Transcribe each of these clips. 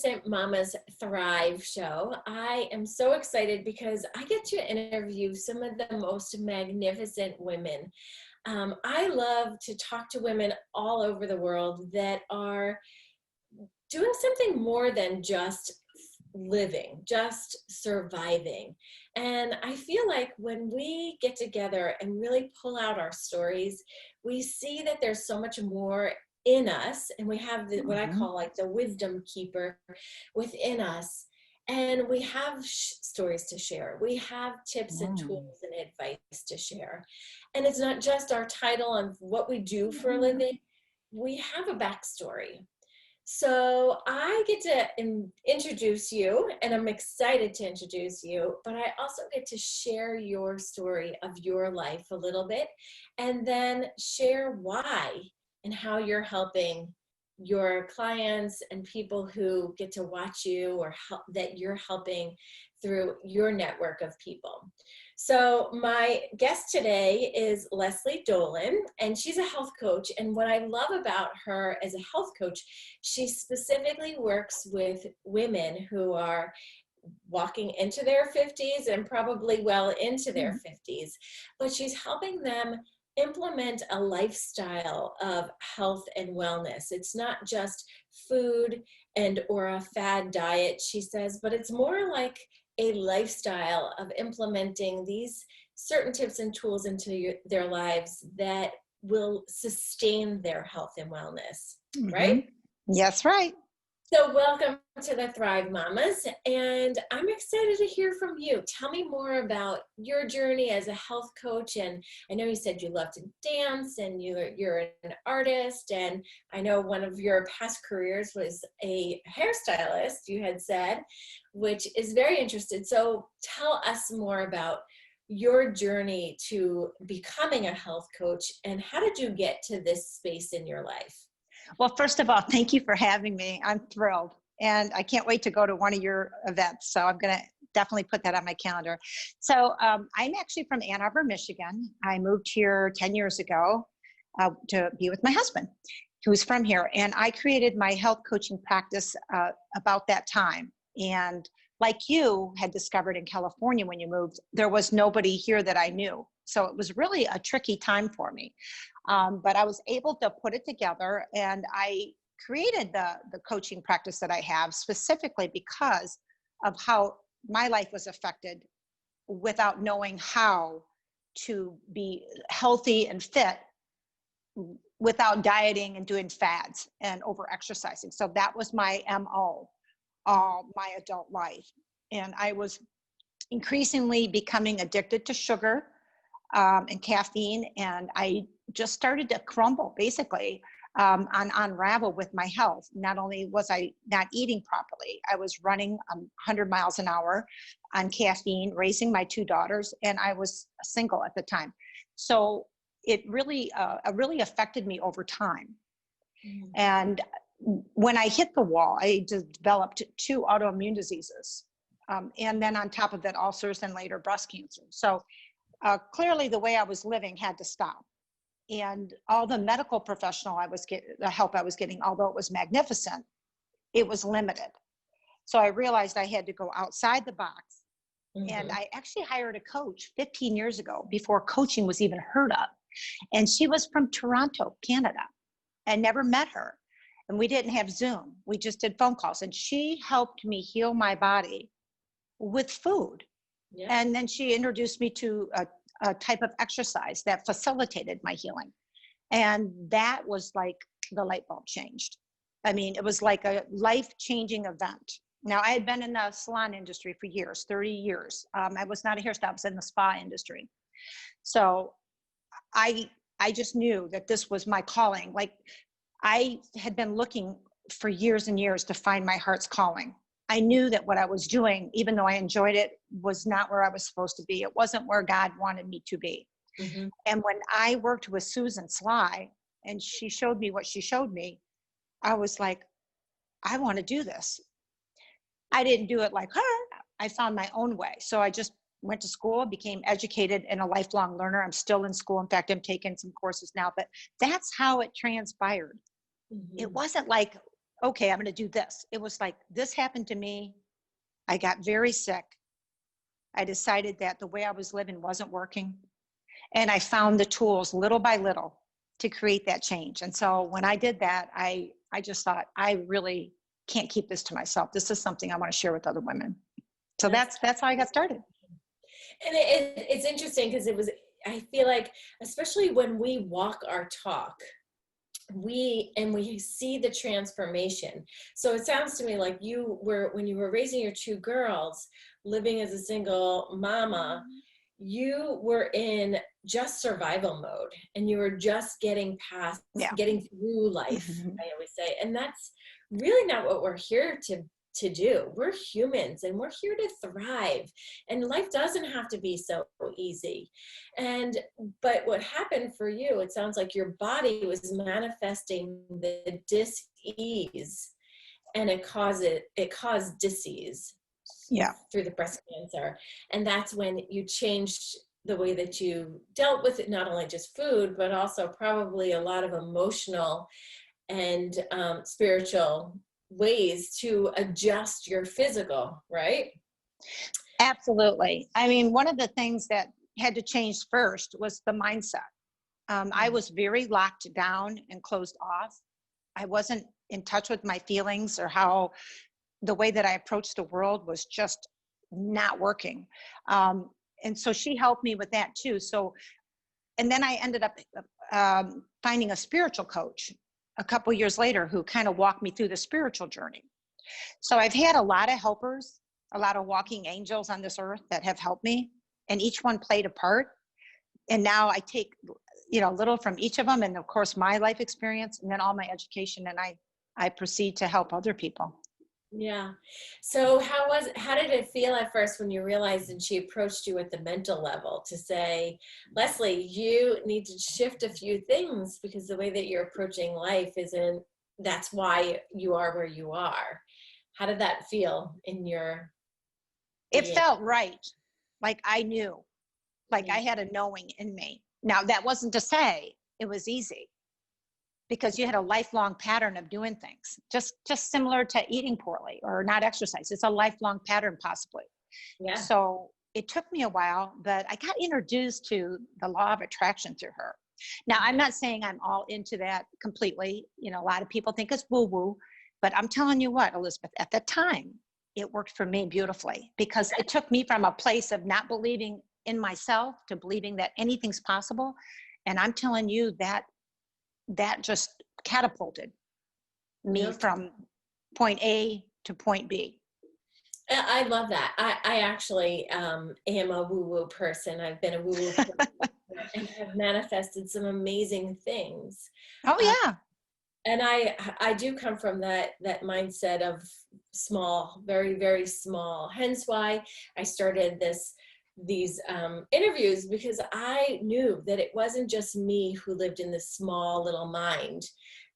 Magnificent Mamas Thrive show. I am so excited because I get to interview some of the most magnificent women. I love to talk to women all over the world that are doing something more than just living, just surviving. And I feel like when we get together and really pull out our stories, we see that there's so much more in us, and we have what I call like the wisdom keeper within us, and we have stories to share. We have tips and tools and advice to share, and it's not just our title and what we do for a living. We have a backstory. So I get to introduce you, and I'm excited to introduce you, but I also get to share your story of your life a little bit, and then share why and how you're helping your clients and people who get to watch you, or that you're helping through your network of people. So my guest today is Lesslee Dolan, and she's a health coach. And what I love about her as a health coach, she specifically works with women who are walking into their 50s and probably well into their 50s, but she's helping them implement a lifestyle of health and wellness. It's not just food or a fad diet, she says, but it's more like a lifestyle of implementing these certain tips and tools into their lives that will sustain their health and wellness, right? Yes, right. So welcome to the Thrive Mamas, and I'm excited to hear from you. Tell me more about your journey as a health coach. And I know you said you love to dance, and you're an artist, and I know one of your past careers was a hairstylist, you had said, which is very interesting. So tell us more about your journey to becoming a health coach, and how did you get to this space in your life? Well, first of all, thank you for having me. I'm thrilled. And I can't wait to go to one of your events. So I'm going to definitely put that on my calendar. So I'm actually from Ann Arbor, Michigan. I moved here 10 years ago to be with my husband, who's from here. And I created my health coaching practice about that time. And like you had discovered in California when you moved, there was nobody here that I knew. So it was really a tricky time for me. But I was able to put it together, and I created the coaching practice that I have specifically because of how my life was affected without knowing how to be healthy and fit without dieting and doing fads and over exercising. So that was my MO all my adult life. And I was increasingly becoming addicted to sugar and caffeine, and I just started to crumble, basically, unravel with my health. Not only was I not eating properly, I was running 100 miles an hour on caffeine, raising my 2 daughters, and I was single at the time. So it really affected me over time. And when I hit the wall, I developed 2 autoimmune diseases. And then on top of that, ulcers and later breast cancer. So clearly the way I was living had to stop. And all the medical the help I was getting, although it was magnificent, it was limited. So I realized I had to go outside the box. And I actually hired a coach 15 years ago, before coaching was even heard of. And she was from Toronto, Canada. I never met her. And we didn't have Zoom. We just did phone calls. And she helped me heal my body with food. Yeah. And then she introduced me to a type of exercise that facilitated my healing. And that was like the light bulb changed. I mean, it was like a life-changing event. Now, I had been in the salon industry for years, 30 years. I was not a hairstylist, I was in the spa industry. So I just knew that this was my calling. Like, I had been looking for years and years to find my heart's calling. I knew that what I was doing, even though I enjoyed it, was not where I was supposed to be. It wasn't where God wanted me to be. And when I worked with Susan Sly, and she showed me what she showed me, I was like, I want to do this. I didn't do it like her. I found my own way. So I just went to school, became educated, and a lifelong learner. I'm still in school. In fact, I'm taking some courses now, but that's how it transpired. It wasn't like okay, I'm going to do this. It was like, this happened to me. I got very sick. I decided that the way I was living wasn't working. And I found the tools little by little to create that change. And so when I did that, I just thought, I really can't keep this to myself. This is something I want to share with other women. So that's how I got started. And it's interesting because I feel like, especially when we walk our talk, we see the transformation. So it sounds to me like when you were raising your two girls, living as a single mama, you were in just survival mode, and you were just getting through life. Mm-hmm. I always say, and that's really not what we're here to do. We're humans, and we're here to thrive, and life doesn't have to be so easy. But what happened for you, it sounds like your body was manifesting the dis-ease, and it caused disease through the breast cancer. And that's when you changed the way that you dealt with it, not only just food, but also probably a lot of emotional and spiritual ways to adjust your physical, right? Absolutely. I mean, one of the things that had to change first was the mindset. I was very locked down and closed off. I wasn't in touch with my feelings, or how the way that I approached the world was just not working. And so she helped me with that too. So, and then I ended up finding a spiritual coach a couple years later who kind of walked me through the spiritual journey. So I've had a lot of helpers, a lot of walking angels on this earth that have helped me, and each one played a part. And now I take, a little from each of them, and of course my life experience, and then all my education, and I proceed to help other people. Yeah. So how did it feel at first when you realized, and she approached you at the mental level to say, Lesslee, you need to shift a few things because the way that you're approaching life that's why you are where you are. How did that feel in your It felt right. Like I knew, like I had a knowing in me. Now that wasn't to say it was easy, because you had a lifelong pattern of doing things, just similar to eating poorly or not exercise. It's a lifelong pattern, possibly. Yeah. So it took me a while, but I got introduced to the law of attraction through her. Now, I'm not saying I'm all into that completely. A lot of people think it's woo-woo, but I'm telling you what, Elizabeth, at the time, it worked for me beautifully, because it took me from a place of not believing in myself to believing that anything's possible. And I'm telling you that just catapulted me from point A to point B. I love that. I actually am a woo-woo person. I've been a woo-woo person and have manifested some amazing things. Oh yeah. And I do come from that mindset of small, very, very small. Hence why I started these interviews, because I knew that it wasn't just me who lived in this small little mind,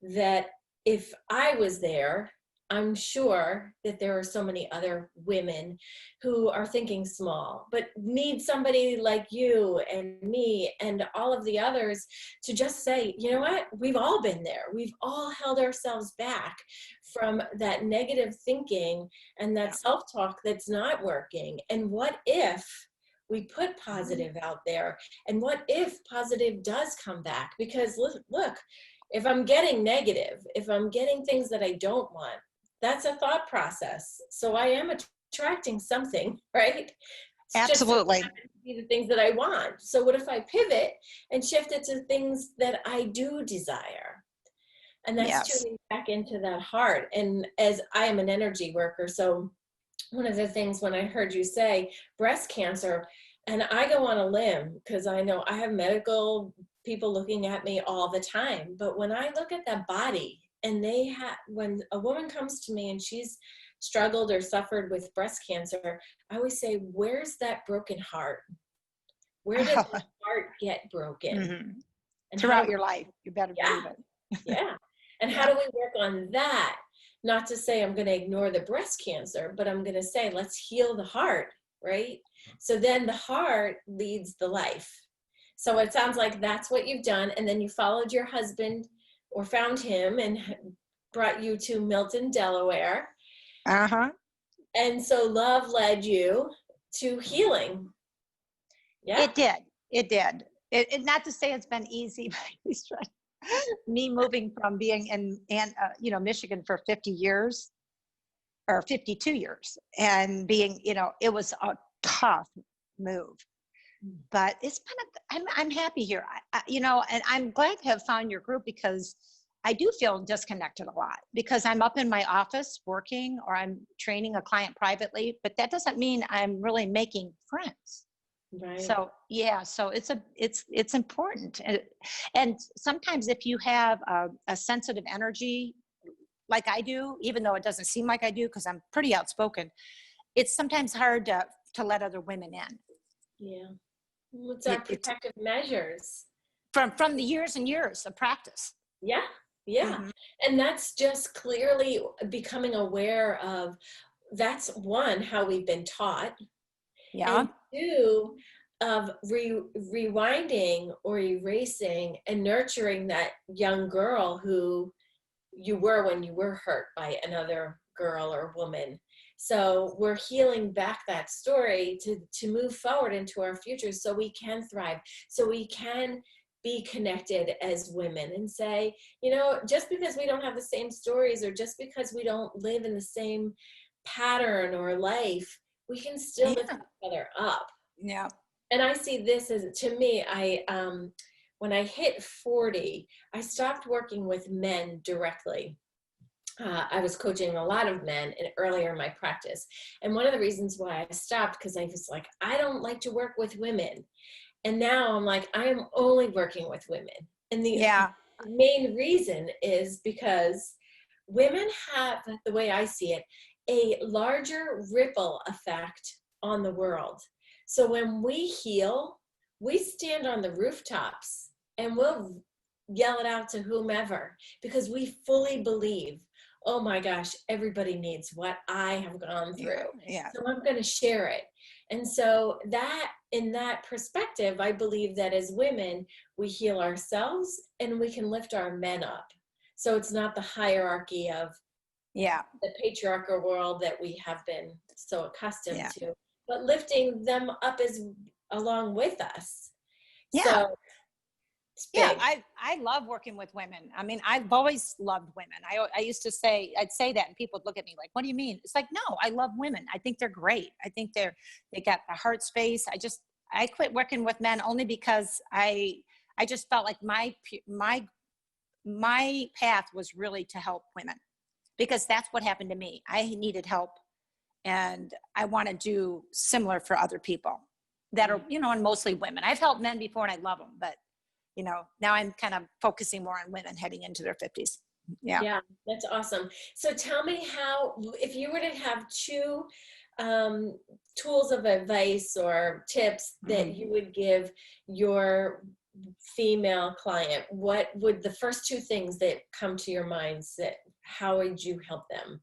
that if I was there, I'm sure that there are so many other women who are thinking small, but need somebody like you and me and all of the others to just say, you know what, we've all been there. We've all held ourselves back from that negative thinking and that self-talk that's not working. And what if we put positive out there? And what if positive does come back? Because look, if I'm getting negative, if I'm getting things that I don't want, that's a thought process. So I am attracting something, right? It's absolutely. just be the things that I want. So what if I pivot and shift it to things that I do desire? And that's tuning back into that heart. And as I am an energy worker, so one of the things when I heard you say breast cancer, and I go on a limb because I know I have medical people looking at me all the time, but when I look at that body, and when a woman comes to me and she's struggled or suffered with breast cancer, I always say, where's that broken heart? Where did the heart get broken? Mm-hmm. And throughout your life, you better believe it. Yeah. And how do we work on that? Not to say I'm going to ignore the breast cancer, but I'm going to say, let's heal the heart, right? So then the heart leads the life. So it sounds like that's what you've done. And then you followed your husband or found him and brought you to Milton, Delaware. Uh-huh. And so love led you to healing. Yeah. It did. It did. Not to say it's been easy, but it's me moving from being in Michigan for 50 years or 52 years and being, it was a tough move, but it's been, I'm happy here. And I'm glad to have found your group because I do feel disconnected a lot because I'm up in my office working or I'm training a client privately, but that doesn't mean I'm really making friends. Right. So yeah, so it's important, and sometimes if you have a sensitive energy like I do, even though it doesn't seem like I do because I'm pretty outspoken, it's sometimes hard to let other women in. Yeah, what's our protective measures from the years and years of practice. Yeah. Mm-hmm. And that's just clearly becoming aware of. That's one, how we've been taught. Yeah. And two, of rewinding or erasing and nurturing that young girl who you were when you were hurt by another girl or woman. So we're healing back that story to move forward into our future so we can thrive, so we can be connected as women and say, just because we don't have the same stories or just because we don't live in the same pattern or life, we can still lift each other up. Yeah. And I see this as, to me, when I hit 40, I stopped working with men directly. I was coaching a lot of men earlier in my practice. And one of the reasons why I stopped, because I was like, I don't like to work with women. And now I'm like, I am only working with women. And the main reason is because women have, the way I see it, a larger ripple effect on the world. So when we heal, we stand on the rooftops and we'll yell it out to whomever because we fully believe, oh my gosh, everybody needs what I have gone through. Yeah. So I'm going to share it. And so that, in that perspective, I believe that as women, we heal ourselves and we can lift our men up. So it's not the hierarchy of the patriarchal world that we have been so accustomed to, but lifting them up as along with us. Yeah. So I love working with women. I mean, I've always loved women. I used to say, I'd say that and people would look at me like, what do you mean? It's like, no, I love women. I think they're great. I think they got the heart space. I quit working with men only because I just felt like my path was really to help women because that's what happened to me. I needed help and I want to do similar for other people that are, and mostly women. I've helped men before and I love them, but now I'm kind of focusing more on women heading into their 50s. Yeah, that's awesome. So tell me how, if you were to have two tools of advice or tips that you would give your female client, what would the first two things that come to your mind, how would you help them?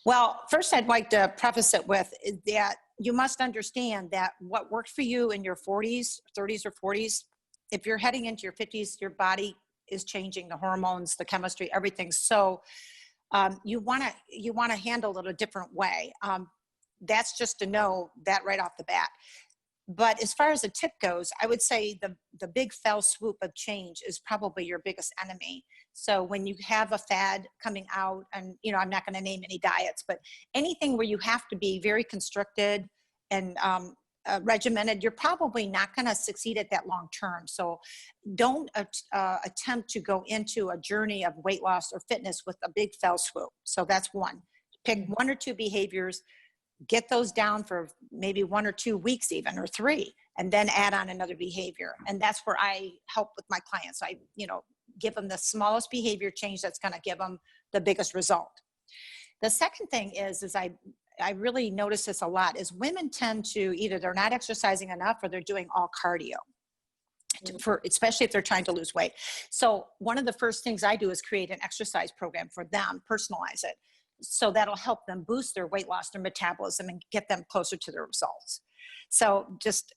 Well, first I'd like to preface it with that you must understand that what worked for you in your 40s, 30s or 40s, if you're heading into your 50s, your body is changing, the hormones, the chemistry, everything. So you want to handle it a different way. That's just to know that right off the bat. But as far as a tip goes, I would say the big fell swoop of change is probably your biggest enemy. So when you have a fad coming out, and I'm not going to name any diets, but anything where you have to be very constricted and regimented, you're probably not going to succeed at that long term. So don't attempt to go into a journey of weight loss or fitness with a big fell swoop. So that's one. Pick one or two behaviors, get those down for maybe 1 or 2 weeks even, or 3, and then add on another behavior. And that's where I help with my clients. I, give them the smallest behavior change that's going to give them the biggest result. The second thing is I really notice this a lot, is women tend to either they're not exercising enough or they're doing all cardio, especially if they're trying to lose weight. So one of the first things I do is create an exercise program for them, personalize it. So that'll help them boost their weight loss, their metabolism, and get them closer to their results. So just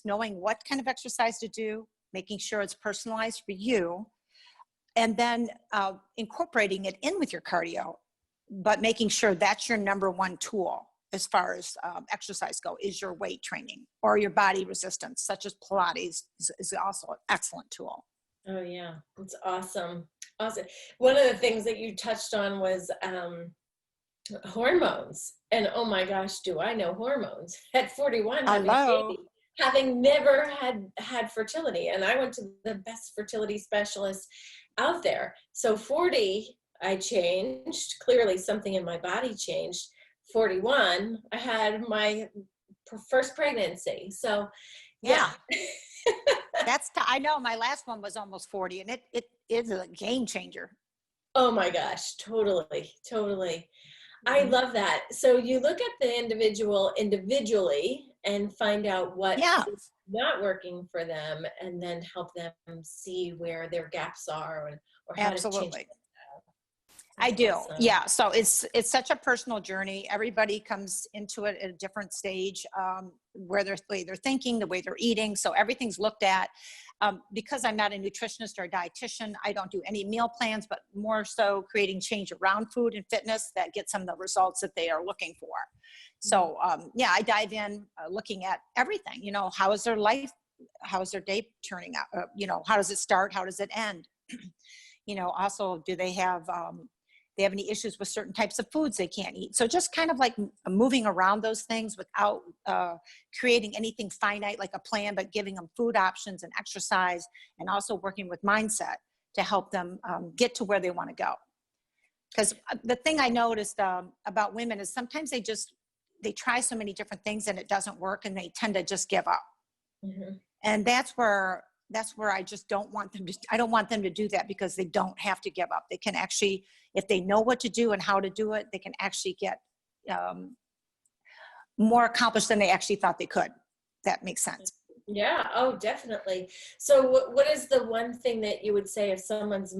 knowing what kind of exercise to do, making sure it's personalized for you. and then incorporating it in with your cardio, but making sure that's your number one tool as far as exercise go, is your weight training or your body resistance, such as Pilates is also an excellent tool. Oh yeah, it's awesome. Awesome. One of the things that you touched on was hormones. And oh my gosh, do I know hormones at 41, having a Hello. baby, having never had fertility. And I went to the best fertility specialist out there. So 40, I changed. Clearly something in my body changed. 41, I had my first pregnancy. So yeah. I know my last one was almost 40, and it is a game changer. Oh my gosh, totally, totally. I love that. So you look at the individual individually and find out what is not working for them, and then help them see where their gaps are, or how to change it. I do. Awesome. Yeah. So it's such a personal journey. Everybody comes into it at a different stage, where the way they're thinking, the way they're eating. So everything's looked at. Because I'm not a nutritionist or a dietitian, I don't do any meal plans, but more so creating change around food and fitness that gets them the results that they are looking for. So I dive in looking at everything. You know, how is their life? How is their day turning out? How does it start? How does it end? Also, do they have any issues with certain types of foods they can't eat? So just kind of like moving around those things without creating anything finite like a plan, but giving them food options and exercise, and also working with mindset to help them get to where they want to go. Because the thing I noticed about women is sometimes they try so many different things and it doesn't work, and they tend to just give up. Mm-hmm. And that's where I just don't want them to, I don't want them to do that, because they don't have to give up. They can actually, if they know what to do and how to do it, they can actually get more accomplished than they actually thought they could. That makes sense. Yeah. Oh, definitely. So what is the one thing that you would say if someone's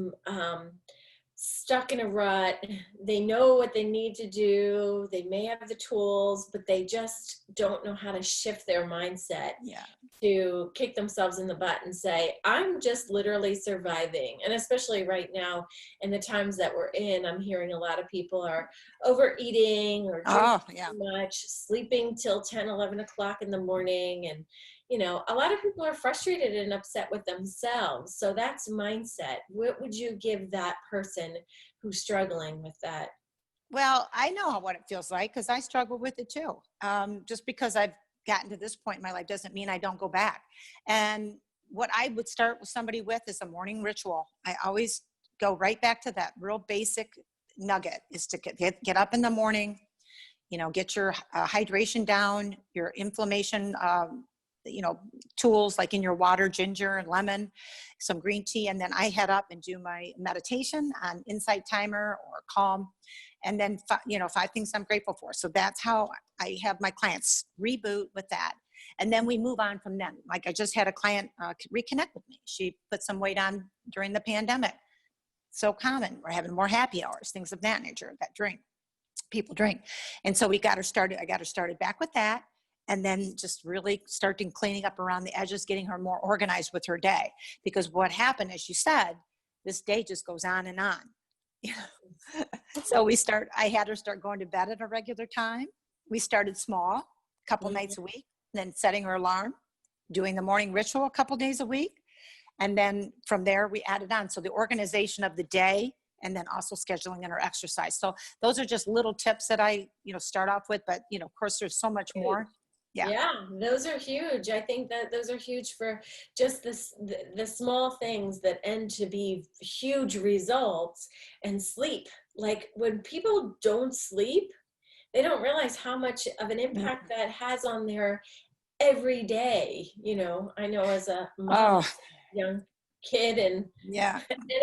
stuck in a rut? They know what they need to do, they may have the tools, but they just don't know how to shift their mindset to kick themselves in the butt and say, I'm just literally surviving. And especially right now in the times that we're in, I'm hearing a lot of people are overeating or drinking too much, sleeping till 10, 11 o'clock in the morning. And a lot of people are frustrated and upset with themselves. So that's mindset. What would you give that person who's struggling with that? Well, I know what it feels like, because I struggle with it too. Just because I've gotten to this point in my life doesn't mean I don't go back. And what I would start with somebody with is a morning ritual. I always go right back to that real basic nugget, is to get up in the morning, get your hydration down, your inflammation tools like in your water, ginger and lemon, some green tea. And then I head up and do my meditation on Insight Timer or Calm. And then, 5 things I'm grateful for. So that's how I have my clients reboot with that. And then we move on from them. Like I just had a client reconnect with me. She put some weight on during the pandemic. So common. We're having more happy hours, things of that nature that people drink. And so I got her started back with that. And then just really starting cleaning up around the edges, getting her more organized with her day. Because what happened, as you said, this day just goes on and on. So I had her start going to bed at a regular time. We started small, a couple nights a week, then setting her alarm, doing the morning ritual a couple days a week. And then from there, we added on. So the organization of the day, and then also scheduling in her exercise. So those are just little tips that I, start off with. But, of course, there's so much more. Yeah, those are huge. I think that those are huge for just the small things that end to be huge results. And sleep. Like when people don't sleep, they don't realize how much of an impact that has on their every day. I know as a mom, young kid, and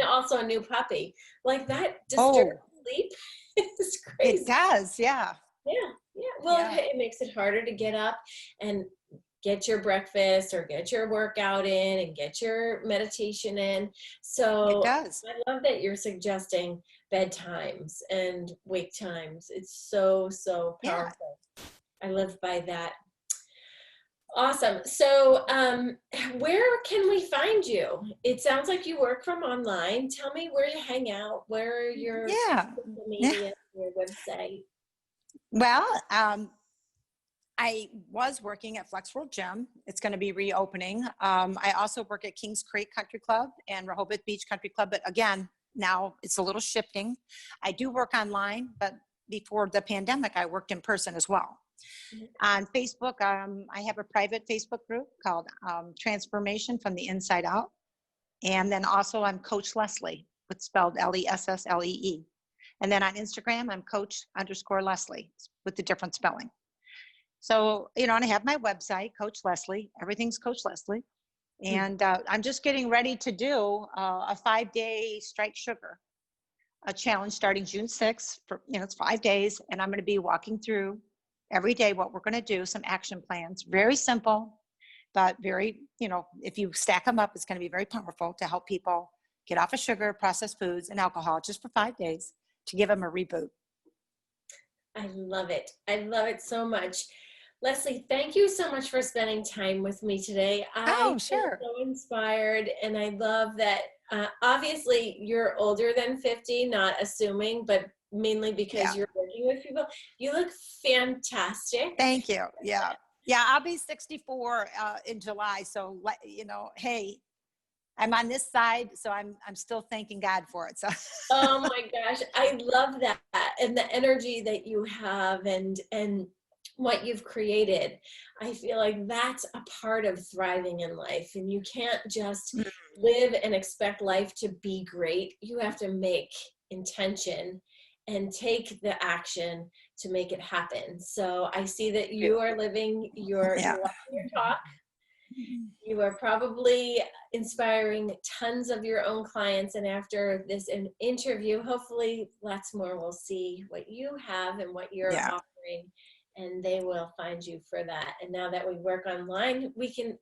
also a new puppy, like that disturbed sleep is crazy. It does, yeah. Well, it makes it harder to get up and get your breakfast or get your workout in and get your meditation in. So it does. I love that you're suggesting bedtimes and wake times. It's so powerful. I live by that. Awesome. So, where can we find you? It sounds like you work from online. Tell me where you hang out, where are your Yeah. social Yeah. media, your website. Well, I was working at Flex World Gym. It's going to be reopening. I also work at Kings Creek Country Club and Rehoboth Beach Country Club. But again, now it's a little shifting. I do work online, but before the pandemic, I worked in person as well. On Facebook, I have a private Facebook group called Transformation from the Inside Out. And then also I'm Coach Lesslee, it's spelled Lesslee. And then on Instagram, I'm Coach_Lesslee with the different spelling. So, and I have my website, Coach Lesslee, everything's Coach Lesslee. And I'm just getting ready to do a 5-day Strike Sugar, a challenge starting June 6th. For, it's 5 days, and I'm going to be walking through every day what we're going to do, some action plans, very simple, but very, if you stack them up, it's going to be very powerful to help people get off of sugar, processed foods, and alcohol just for 5 days to give them a reboot. I love it. I love it so much. Lesslee, thank you so much for spending time with me today. I feel Sure. so inspired, and I love that obviously you're older than 50, not assuming, but mainly because you're working with people. You look fantastic. Thank you. Yeah. Yeah, I'll be 64 in July. So, hey, I'm on this side, so I'm still thanking God for it. So. Oh my gosh, I love that, and the energy that you have, and what you've created. I feel like that's a part of thriving in life, and you can't just live and expect life to be great. You have to make intention and take the action to make it happen. So I see that you are living you're walking your talk. You are probably inspiring tons of your own clients, and after this interview, hopefully lots more will see what you have and what you're offering, and they will find you for that. And now that we work online,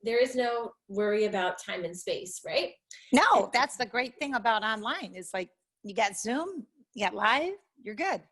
there is no worry about time and space, right? No, that's the great thing about online is like you got Zoom, you got live, you're good.